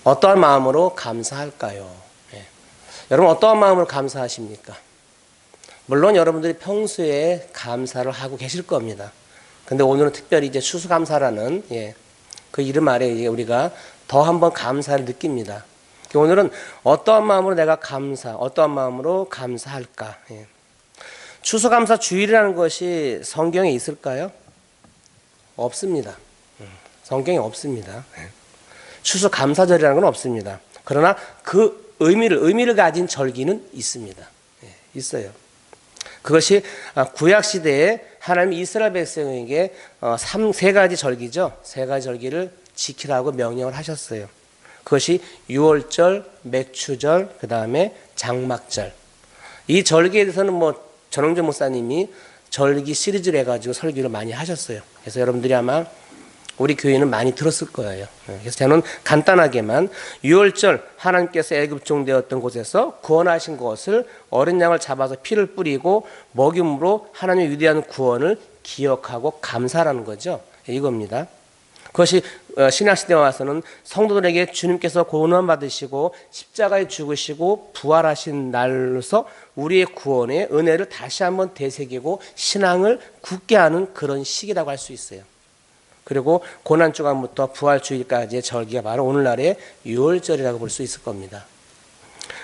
어떠한 마음으로 감사할까요? 예. 여러분 어떠한 마음으로 감사하십니까? 물론 여러분들이 평소에 감사를 하고 계실 겁니다. 근데 오늘은 특별히 이제 추수감사라는 그 이름 아래 이제 우리가 더 한번 감사를 느낍니다. 오늘은 어떠한 마음으로 내가 어떠한 마음으로 감사할까? 추수감사 주일이라는 것이 성경에 있을까요? 없습니다. 성경에 없습니다. 추수감사절이라는 건 없습니다. 그러나 그 의미를 가진 절기는 있습니다. 있어요. 그것이 구약시대에 하나님 이스라엘 백성에게 세 가지 절기죠. 세 가지 절기를 지키라고 명령을 하셨어요. 그것이 유월절, 맥추절, 그 다음에 장막절. 이 절기에 대해서는 전홍재 목사님이 절기 시리즈를 해가지고 설교를 많이 하셨어요. 그래서 여러분들이 아마 우리 교회는 많이 들었을 거예요. 그래서 저는 간단하게만 유월절 하나님께서 애굽종 되었던 곳에서 구원하신 것을 어린 양을 잡아서 피를 뿌리고 먹임으로 하나님의 위대한 구원을 기억하고 감사라는 거죠. 이겁니다. 그것이 신약시대에 와서는 성도들에게 주님께서 고난 받으시고 십자가에 죽으시고 부활하신 날로서 우리의 구원의 은혜를 다시 한번 되새기고 신앙을 굳게 하는 그런 시기라고 할 수 있어요. 그리고 고난주간부터 부활주일까지의 절기가 바로 오늘날의 유월절이라고 볼 수 있을 겁니다.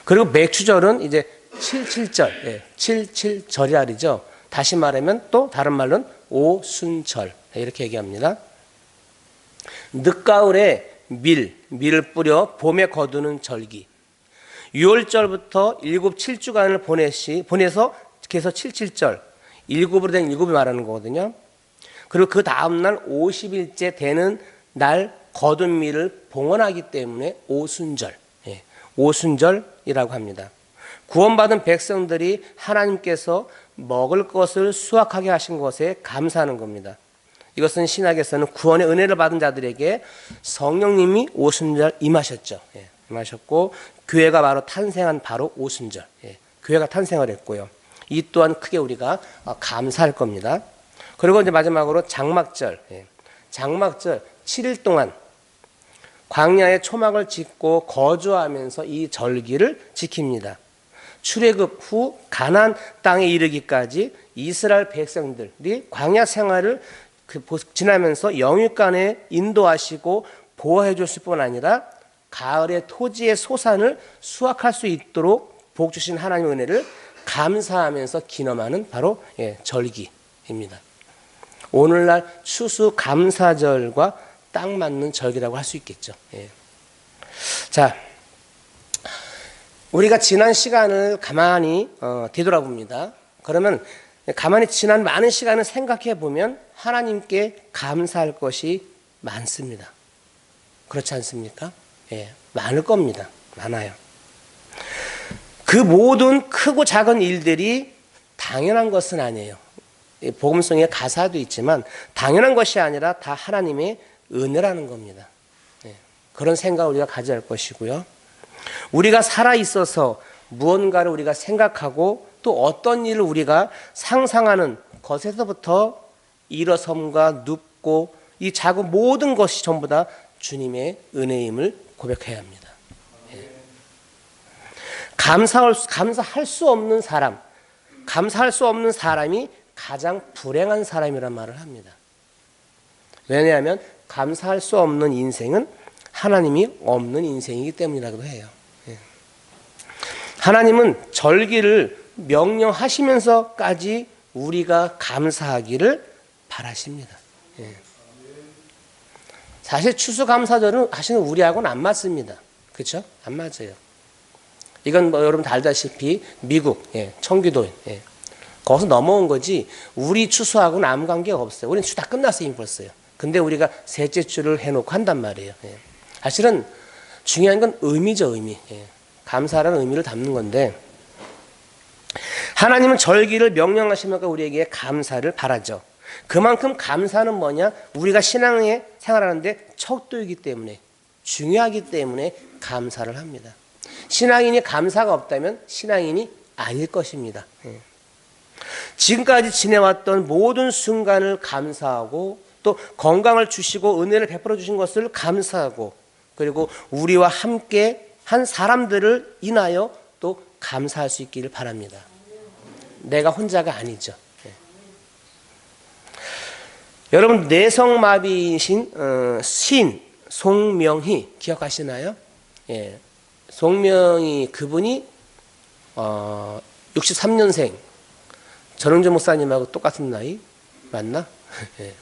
그리고 맥추절은 이제 77절, 77절이라죠. 다시 말하면 또 다른 말로는 오순절 이렇게 얘기합니다. 늦가을에 밀을 뿌려 봄에 거두는 절기. 6월절부터 7주간을 보내서 그래서 77절, 7으로 된 7이 말하는 거거든요. 그리고 그 다음날 50일째 되는 날 거둔 밀을 봉헌하기 때문에 오순절, 오순절이라고 합니다. 구원받은 백성들이 하나님께서 먹을 것을 수확하게 하신 것에 감사하는 겁니다. 이것은 신약에서는 구원의 은혜를 받은 자들에게 성령님이 오순절 임하셨죠. 임하셨고 교회가 바로 탄생한 바로 오순절. 교회가 탄생을 했고요. 이 또한 크게 우리가 감사할 겁니다. 그리고 이제 마지막으로 장막절. 장막절 7일 동안 광야에 초막을 짓고 거주하면서 이 절기를 지킵니다. 출애굽 후 가나안 땅에 이르기까지 이스라엘 백성들이 광야 생활을 지나면서 영육간에 인도하시고 보호해 줬을 뿐 아니라 가을에 토지의 소산을 수확할 수 있도록 복 주신 하나님의 은혜를 감사하면서 기념하는 바로 절기입니다. 오늘날 추수감사절과 딱 맞는 절기라고 할 수 있겠죠. 자, 우리가 지난 시간을 가만히 뒤돌아봅니다. 그러면 가만히 지난 많은 시간을 생각해 보면 하나님께 감사할 것이 많습니다. 그렇지 않습니까? 많을 겁니다. 많아요. 그 모든 크고 작은 일들이 당연한 것은 아니에요. 복음성의 가사도 있지만 당연한 것이 아니라 다 하나님의 은혜라는 겁니다. 그런 생각을 우리가 가져야 할 것이고요. 우리가 살아 있어서 무언가를 우리가 생각하고 또 어떤 일을 우리가 상상하는 것에서부터 일어섬과 눕고 이 작은 모든 것이 전부 다 주님의 은혜임을 고백해야 합니다. 감사할 수 없는 사람, 감사할 수 없는 사람이 가장 불행한 사람이란 말을 합니다. 왜냐하면 감사할 수 없는 인생은 하나님이 없는 인생이기 때문이라고 해요. 하나님은 절기를 명령하시면서까지 우리가 감사하기를 바라십니다. 사실 추수감사절은 사실은 우리하고는 안 맞습니다. 그렇죠? 안 맞아요. 이건 여러분 다 알다시피 미국, 청교도, 거기서 넘어온 거지 우리 추수하고는 아무 관계가 없어요. 우리는 추수 다 끝났어요. 이미 벌써요. 근데 우리가 셋째 주를 해놓고 한단 말이에요. 사실은 중요한 건 의미죠. 의미. 감사라는 의미를 담는 건데 하나님은 절기를 명령하시면서 우리에게 감사를 바라죠. 그만큼 감사는 뭐냐? 우리가 신앙에 생활하는데 척도이기 때문에 중요하기 때문에 감사를 합니다. 신앙인이 감사가 없다면 신앙인이 아닐 것입니다. 지금까지 지내왔던 모든 순간을 감사하고 또 건강을 주시고 은혜를 베풀어 주신 것을 감사하고 그리고 우리와 함께 한 사람들을 인하여 또 감사할 수 있기를 바랍니다. 내가 혼자가 아니죠. 여러분 뇌성마비이신 시인 송명희 기억하시나요? 예. 송명희 그분이 63년생 전흥조 목사님하고 똑같은 나이 맞나? 예.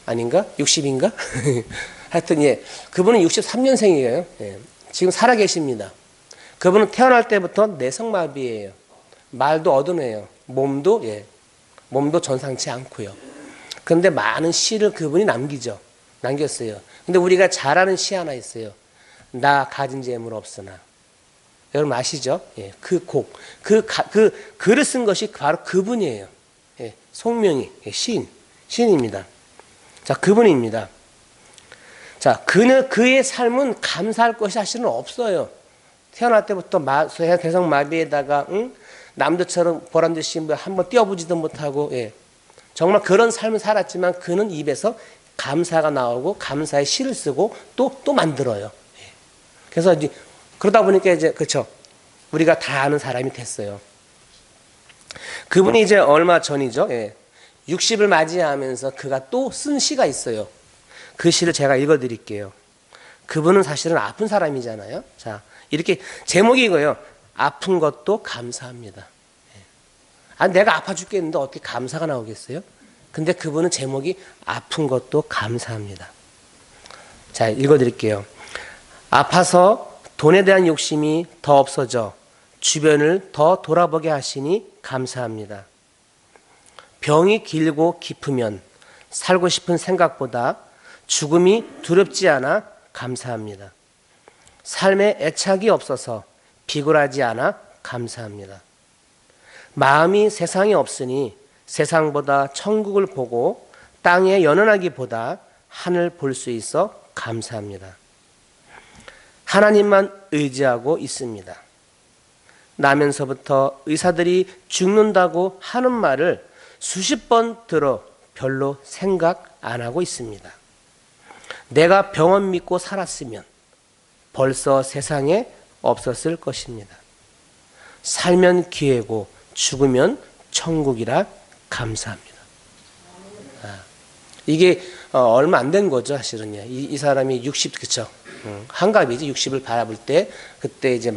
아닌가? 60인가? 하여튼 예. 그분은 63년생이에요. 예. 지금 살아 계십니다. 그분은 태어날 때부터 뇌성마비예요. 말도 어두네요. 몸도 전상치 않고요. 그런데 많은 시를 그분이 남겼어요. 근데 우리가 잘 아는 시 하나 있어요. 나 가진 재물 없으나. 여러분 아시죠? 예, 그 곡, 글을 쓴 것이 바로 그분이에요. 예, 송명희 시인입니다. 자, 그분입니다. 자, 그의 삶은 감사할 것이 사실은 없어요. 태어날 때부터 대성마비에다가 남들처럼 보란듯이 한번 뛰어보지도 못하고 정말 그런 삶을 살았지만 그는 입에서 감사가 나오고 감사의 시를 쓰고 또 만들어요. 그래서 이제 그러다 보니까 이제 그렇죠. 우리가 다 아는 사람이 됐어요. 그분이 이제 얼마 전이죠. 60을 맞이하면서 그가 또 쓴 시가 있어요. 그 시를 제가 읽어드릴게요. 그분은 사실은 아픈 사람이잖아요. 자, 이렇게 제목이 이거예요. 아픈 것도 감사합니다. 내가 아파 죽겠는데 어떻게 감사가 나오겠어요? 근데 그분은 제목이 아픈 것도 감사합니다. 자, 읽어드릴게요. 아파서 돈에 대한 욕심이 더 없어져 주변을 더 돌아보게 하시니 감사합니다. 병이 길고 깊으면 살고 싶은 생각보다 죽음이 두렵지 않아 감사합니다. 삶에 애착이 없어서 비굴하지 않아 감사합니다. 마음이 세상에 없으니 세상보다 천국을 보고 땅에 연연하기보다 하늘 볼 수 있어 감사합니다. 하나님만 의지하고 있습니다. 나면서부터 의사들이 죽는다고 하는 말을 수십 번 들어 별로 생각 안 하고 있습니다. 내가 병원 믿고 살았으면 벌써 세상에 없었을 것입니다. 살면 기회고 죽으면 천국이라 감사합니다. 이게 얼마 안 된 거죠, 사실은요. 이 사람이 60, 그쵸? 한갑이지, 60을 바라볼 때, 그때 이제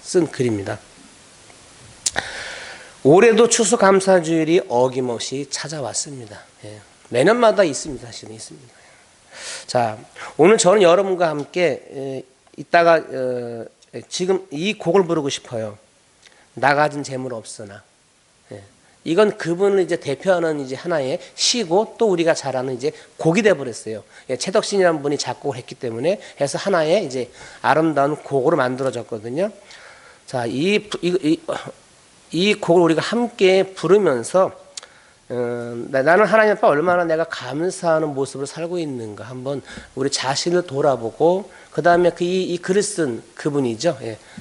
쓴 글입니다. 올해도 추수감사주일이 어김없이 찾아왔습니다. 매년마다 있습니다, 사실은 있습니다. 자, 오늘 저는 여러분과 함께, 이따가, 지금 이 곡을 부르고 싶어요. 나 가진 재물 없으나. 이건 그분을 이제 대표하는 이제 하나의 시고 또 우리가 잘 아는 이제 곡이 되어버렸어요. 최덕신이라는 분이 작곡을 했기 때문에 해서 하나의 이제 아름다운 곡으로 만들어졌거든요. 자, 이 곡을 우리가 함께 부르면서 나는 하나님 앞에 얼마나 내가 감사하는 모습을 살고 있는가 한번 우리 자신을 돌아보고 그 다음에 이 글을 쓴 그분이죠.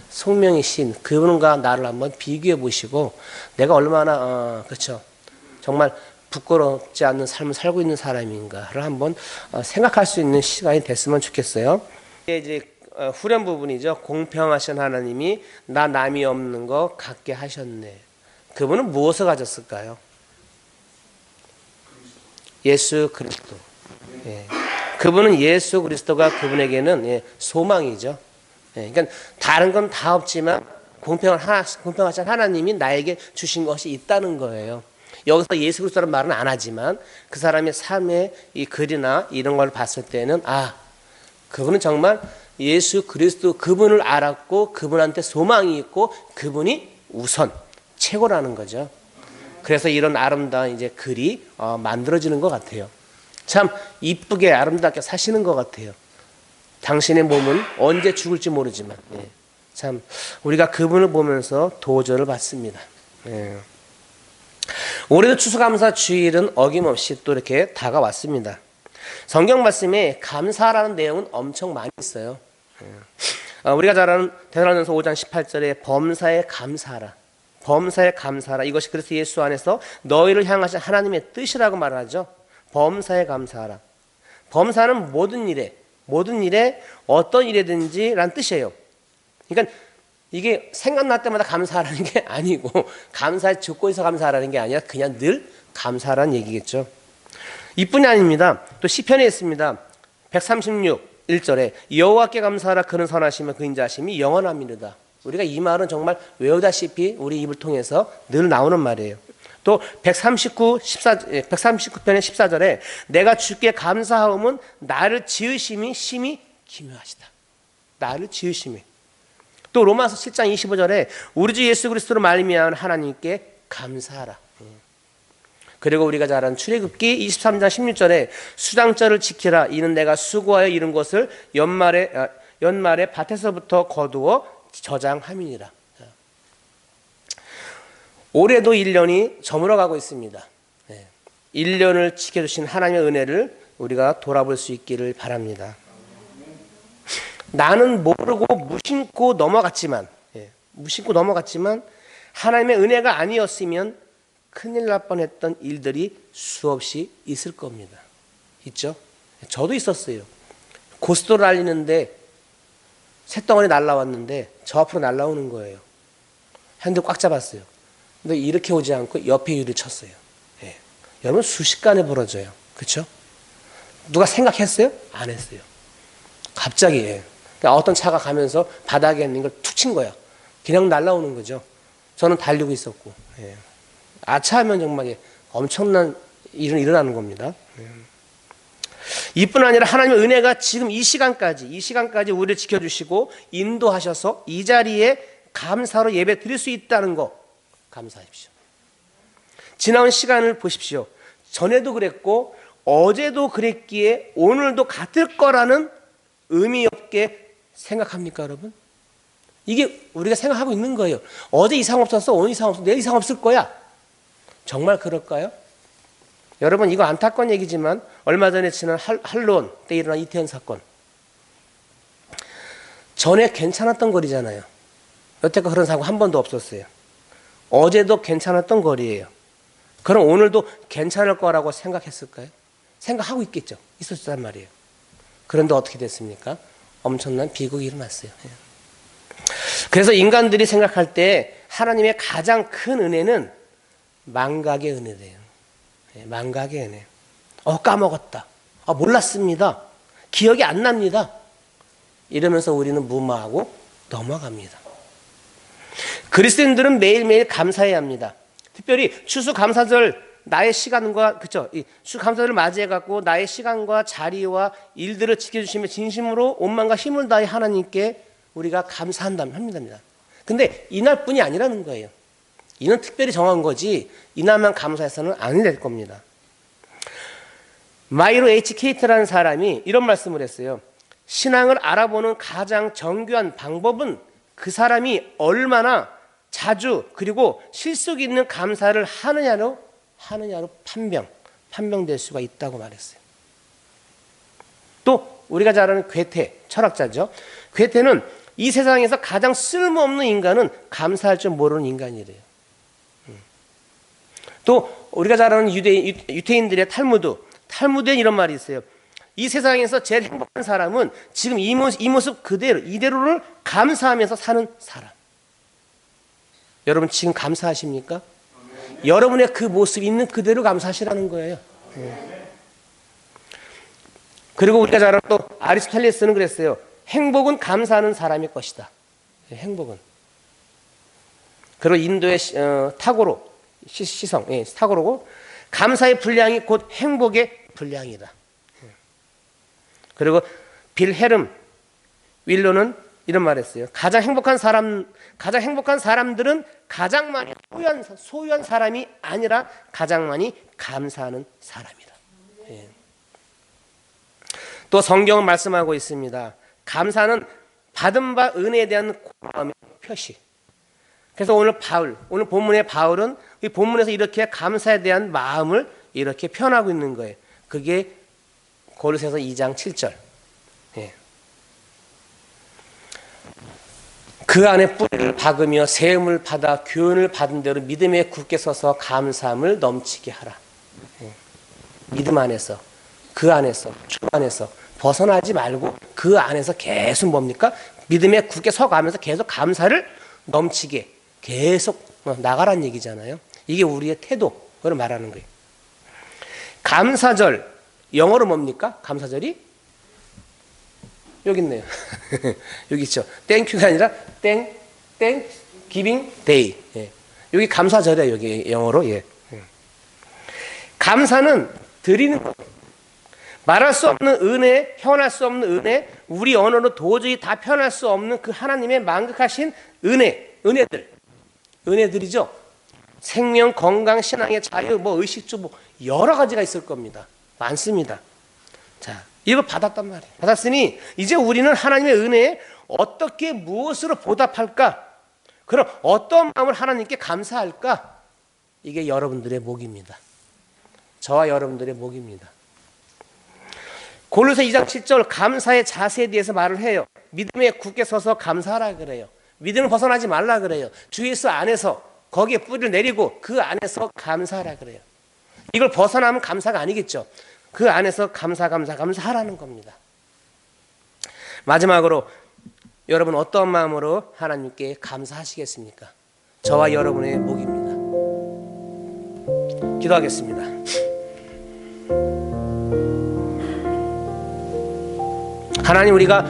송명희 시인 그분과 나를 한번 비교해 보시고 내가 얼마나 그렇죠. 정말 부끄럽지 않는 삶을 살고 있는 사람인가를 한번 생각할 수 있는 시간이 됐으면 좋겠어요. 이제 후렴 부분이죠. 공평하신 하나님이 나 남이 없는 거 갖게 하셨네. 그분은 무엇을 가졌을까요? 예수 그리스도. 그분은 예수 그리스도가 그분에게는 소망이죠. 그러니까 다른 건 다 없지만 공평하신 하나님이 나에게 주신 것이 있다는 거예요. 여기서 예수 그리스도라는 말은 안 하지만 그 사람의 삶의 이 글이나 이런 걸 봤을 때는 그분은 정말 예수 그리스도 그분을 알았고 그분한테 소망이 있고 그분이 우선 최고라는 거죠. 그래서 이런 아름다운 이제 글이 만들어지는 것 같아요. 참 이쁘게 아름답게 사시는 것 같아요. 당신의 몸은 언제 죽을지 모르지만 참 우리가 그분을 보면서 도전을 받습니다. 올해도 추수감사 주일은 어김없이 또 이렇게 다가왔습니다. 성경 말씀에 감사라는 내용은 엄청 많이 있어요. 우리가 잘 아는 데살로니가서 5장 18절에 범사에 감사하라. 범사에 감사하라. 이것이 그리스도 예수 안에서 너희를 향하신 하나님의 뜻이라고 말하죠. 범사에 감사하라. 범사는 모든 일에 모든 일에 어떤 일이든지 라는 뜻이에요. 그러니까 이게 생각날 때마다 감사하라는 게 아니고 감사에 죽고 있어 감사하라는 게 아니라 그냥 늘 감사하라는 얘기겠죠. 이뿐이 아닙니다. 또 시편에 있습니다. 136 1절에 여호와께 감사하라 그는 선하시며 그인 자심이 영원함이로다. 우리가 이 말은 정말 외우다시피 우리 입을 통해서 늘 나오는 말이에요. 또 139편의 14절에 내가 주께 감사하오면 나를 지으심이 심히 기묘하시다. 나를 지으심이. 또 로마서 7장 25절에 우리 주 예수 그리스도로 말미암아 하나님께 감사하라. 그리고 우리가 잘 아는 출애굽기 23장 16절에 수장절을 지키라. 이는 내가 수고하여 이룬 것을 연말에 밭에서부터 거두어 저장함이니라. 올해도 1년이 저물어가고 있습니다. 1년을 지켜주신 하나님의 은혜를 우리가 돌아볼 수 있기를 바랍니다. 나는 모르고 무심코 넘어갔지만 하나님의 은혜가 아니었으면 큰일 날 뻔했던 일들이 수없이 있을 겁니다. 있죠? 저도 있었어요. 고속도로 달리는데 새덩어리 날라왔는데 저 앞으로 날라오는 거예요. 핸들 꽉 잡았어요. 근데 이렇게 오지 않고 옆에 유리를 쳤어요. 여러분 순식간에 벌어져요. 그렇죠? 누가 생각했어요? 안 했어요. 갑자기 그러니까 어떤 차가 가면서 바닥에 있는 걸 툭 친 거야. 그냥 날라오는 거죠. 저는 달리고 있었고 아차하면 정말 엄청난 일은 일어나는 겁니다. 이뿐 아니라 하나님의 은혜가 지금 이 시간까지 우리를 지켜주시고 인도하셔서 이 자리에 감사로 예배 드릴 수 있다는 거 감사하십시오. 지나온 시간을 보십시오. 전에도 그랬고 어제도 그랬기에 오늘도 같을 거라는 의미 없게 생각합니까 여러분? 이게 우리가 생각하고 있는 거예요. 어제 이상 없었어, 오늘 이상 없어, 내일 이상 없을 거야. 정말 그럴까요? 여러분 이거 안타까운 얘기지만 얼마 전에 지난 할로원 때 일어난 이태원 사건 전에 괜찮았던 거리잖아요. 여태껏 그런 사고 한 번도 없었어요. 어제도 괜찮았던 거리예요. 그럼 오늘도 괜찮을 거라고 생각했을까요? 생각하고 있겠죠. 있었단 말이에요. 그런데 어떻게 됐습니까? 엄청난 비극이 일어났어요. 그래서 인간들이 생각할 때 하나님의 가장 큰 은혜는 망각의 은혜래요. 망각의 은혜. 까먹었다. 몰랐습니다. 기억이 안 납니다. 이러면서 우리는 무마하고 넘어갑니다. 그리스도인들은 매일매일 감사해야 합니다. 특별히 추수감사절 나의 시간과 그렇죠? 이 추수감사절을 맞이해 갖고 나의 시간과 자리와 일들을 지켜주시며 진심으로 온 마음과 힘을 다해 하나님께 우리가 감사한다면 합니다. 근데 이날뿐이 아니라는 거예요. 이는 특별히 정한 거지 이날만 감사해서는 안 될 겁니다. 마이로 H. 케이트라는 사람이 이런 말씀을 했어요. 신앙을 알아보는 가장 정교한 방법은 그 사람이 얼마나 자주 그리고 실속 있는 감사를 하느냐로 판명될 수가 있다고 말했어요. 또 우리가 잘 아는 괴테 철학자죠. 괴테는 이 세상에서 가장 쓸모없는 인간은 감사할 줄 모르는 인간이래요. 또 우리가 잘 아는 유대인들의 탈무드에 이런 말이 있어요. 이 세상에서 제일 행복한 사람은 지금 이 모습 이대로를 감사하면서 사는 사람. 여러분 지금 감사하십니까? 여러분의 그 모습이 있는 그대로 감사하시라는 거예요. 그리고 우리가 잘 아는 또 아리스토텔레스는 그랬어요. 행복은 감사하는 사람의 것이다. 행복은. 그리고 인도의 타고로 시성, 타고로고 감사의 분량이 곧 행복의 분량이다. 그리고 빌헤름 윌로는 이런 말했어요. 가장 행복한 사람들은 가장 많이 소유한 사람이 아니라 가장 많이 감사하는 사람이다. 또 성경은 말씀하고 있습니다. 감사는 받은 바 은혜에 대한 고마움의 표시. 그래서 오늘 본문의 바울은 이 본문에서 이렇게 감사에 대한 마음을 이렇게 표현하고 있는 거예요. 그게 고린도서 2장 7절. 그 안에 뿌리를 박으며 세움을 받아 교훈을 받은 대로 믿음에 굳게 서서 감사함을 넘치게 하라. 믿음 안에서, 그 안에서, 주 안에서 벗어나지 말고 그 안에서 계속 뭡니까? 믿음에 굳게 서가면서 계속 감사를 넘치게 계속 나가라는 얘기잖아요. 이게 우리의 태도를 말하는 거예요. 감사절, 영어로 뭡니까? 감사절이 여기 있네요. 여기 있죠. 땡큐가 아니라 땡기빙 데이. 예. 여기 감사절이에요. 여기 영어로. 예. 감사는 드리는 것. 말할 수 없는 은혜, 표현할 수 없는 은혜, 우리 언어로 도저히 다 표현할 수 없는 그 하나님의 만극하신 은혜들이죠. 생명, 건강, 신앙의 자유, 의식주, 여러 가지가 있을 겁니다. 많습니다. 자, 이걸 받았단 말이에요. 받았으니 이제 우리는 하나님의 은혜에 어떻게 무엇으로 보답할까? 그럼 어떤 마음을 하나님께 감사할까? 이게 여러분들의 목입니다. 저와 여러분들의 목입니다. 골로새 2장 7절 감사의 자세에 대해서 말을 해요. 믿음에 굳게 서서 감사하라 그래요. 믿음을 벗어나지 말라 그래요. 주 예수 안에서 거기에 뿌리를 내리고 그 안에서 감사하라 그래요. 이걸 벗어나면 감사가 아니겠죠. 그 안에서 감사하라는 겁니다. 마지막으로 여러분 어떤 마음으로 하나님께 감사하시겠습니까? 저와 여러분의 목입니다. 기도하겠습니다. 하나님, 우리가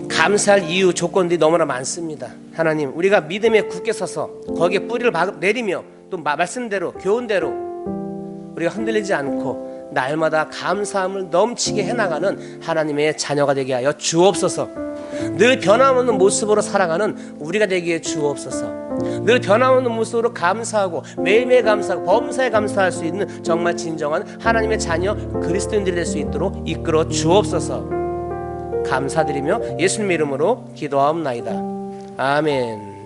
감사할 이유, 조건들이 너무나 많습니다. 하나님, 우리가 믿음에 굳게 서서 거기에 뿌리를 내리며 또 말씀대로, 교훈대로 우리가 흔들리지 않고 날마다 감사함을 넘치게 해나가는 하나님의 자녀가 되게 하여 주옵소서. 늘 변함없는 모습으로 살아가는 우리가 되기에 주옵소서. 늘 변함없는 모습으로 감사하고 매일매일 감사하고 범사에 감사할 수 있는 정말 진정한 하나님의 자녀 그리스도인들이 될 수 있도록 이끌어 주옵소서. 감사드리며 예수님의 이름으로 기도하옵나이다. 아멘.